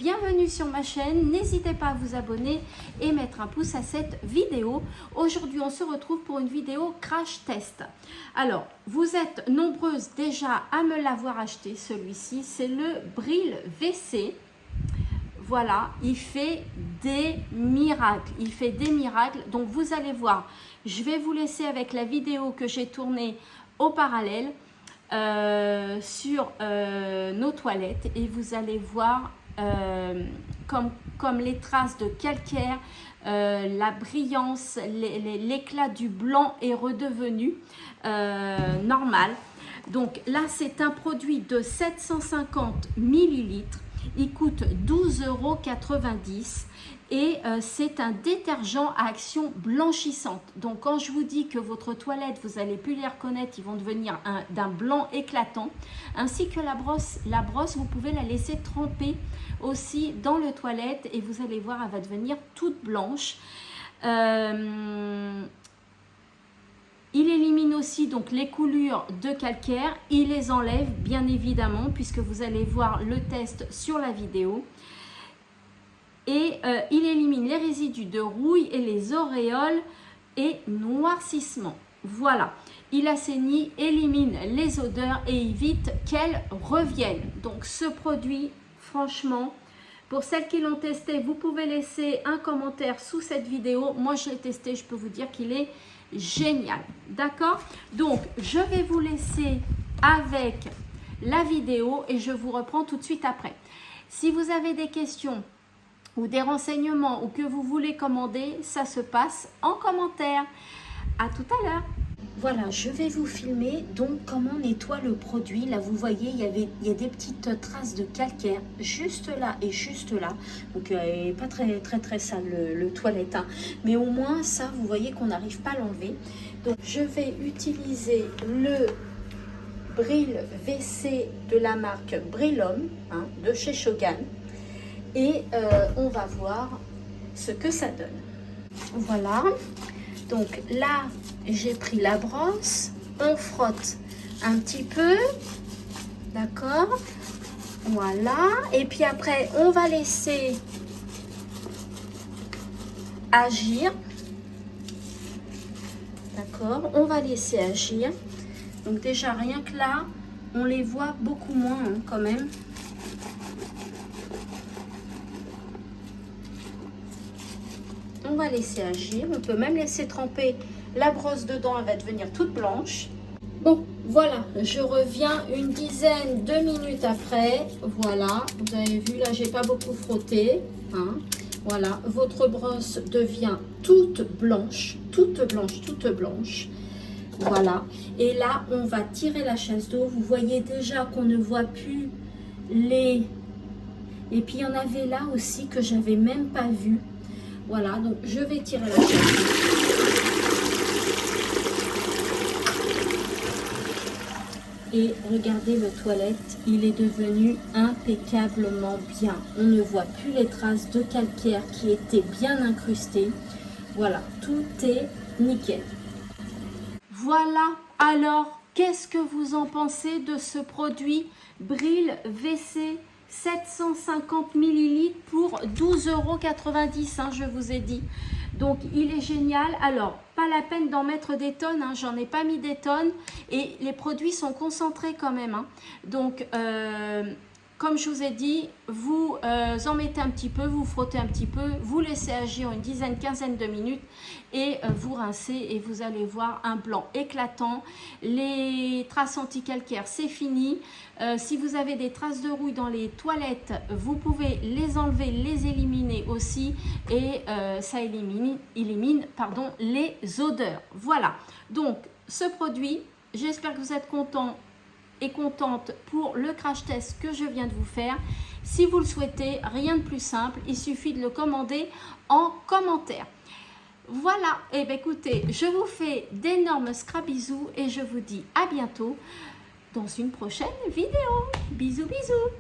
bienvenue sur ma chaîne. N'hésitez pas à vous abonner et mettre un pouce à cette vidéo. Aujourd'hui, on se retrouve pour une vidéo crash test. Alors, vous êtes nombreuses déjà à me l'avoir acheté, celui-ci. C'est le Bril WC. Voilà, il fait des miracles. Il fait des miracles. Donc, vous allez voir, je vais vous laisser avec la vidéo que j'ai tournée au parallèle. Sur nos toilettes et vous allez voir comme les traces de calcaire, la brillance, l'éclat du blanc est redevenu normal. Donc là, c'est un produit de 750 millilitres. Il coûte 12,90 € et c'est un détergent à action blanchissante. Donc quand je vous dis que votre toilette, vous n'allez plus les reconnaître, ils vont devenir d'un blanc éclatant, ainsi que la brosse. La brosse, vous pouvez la laisser tremper aussi dans le toilette et vous allez voir, elle va devenir toute blanche. Il élimine aussi donc les coulures de calcaire, il les enlève bien évidemment puisque vous allez voir le test sur la vidéo. Et il élimine les résidus de rouille et les auréoles et noircissement. Voilà, il assainit, élimine les odeurs et évite qu'elles reviennent. Donc ce produit, franchement, pour celles qui l'ont testé, vous pouvez laisser un commentaire sous cette vidéo. Moi, je l'ai testé, je peux vous dire qu'il est génial. D'accord? Donc, je vais vous laisser avec la vidéo et je vous reprends tout de suite après. Si vous avez des questions ou des renseignements ou que vous voulez commander, ça se passe en commentaire. À tout à l'heure. Voilà, je vais vous filmer donc comment on nettoie le produit. Là, vous voyez, il y a des petites traces de calcaire juste là et juste là. Donc, pas très sale le toilette, hein. Mais au moins, ça, vous voyez qu'on n'arrive pas à l'enlever. Donc, je vais utiliser le Bril WC de la marque Brilhomme, hein, de chez Shogun. Et on va voir ce que ça donne. Voilà. Donc là, j'ai pris la brosse. On frotte un petit peu. D'accord. Voilà. Et puis après, on va laisser agir. D'accord. On va laisser agir. Donc déjà, rien que là, on les voit beaucoup moins, hein, quand même. On va laisser agir, on peut même laisser tremper la brosse dedans, elle va devenir toute blanche. Bon, voilà, je reviens une dizaine de minutes après. Voilà, vous avez vu, là, j'ai pas beaucoup frotté, hein. Voilà, votre brosse devient toute blanche, toute blanche, toute blanche. Voilà, et là, on va tirer la chasse d'eau. Vous voyez déjà qu'on ne voit plus les... Et puis, il y en avait là aussi que j'avais même pas vu. Voilà, donc je vais tirer la chasse. Et regardez le toilette, il est devenu impeccablement bien. On ne voit plus les traces de calcaire qui étaient bien incrustées. Voilà, tout est nickel. Voilà, alors, qu'est-ce que vous en pensez de ce produit Bril WC 750 millilitres pour 12,90 €, hein, je vous ai dit. Donc, il est génial. Alors, pas la peine d'en mettre des tonnes, hein, j'en ai pas mis des tonnes. Et les produits sont concentrés quand même, hein. Donc, comme je vous ai dit, vous en mettez un petit peu, vous frottez un petit peu, vous laissez agir une dizaine, quinzaine de minutes et vous rincez et vous allez voir un blanc éclatant. Les traces anti-calcaire, c'est fini. Si vous avez des traces de rouille dans les toilettes, vous pouvez les enlever, les éliminer aussi et ça élimine les odeurs. Voilà, donc ce produit, j'espère que vous êtes contents et contente pour le crash test que je viens de vous faire. Si vous le souhaitez, rien de plus simple, il suffit de le commander en commentaire. Voilà, et bien écoutez, je vous fais d'énormes scrabisous et je vous dis à bientôt dans une prochaine vidéo. Bisous, bisous.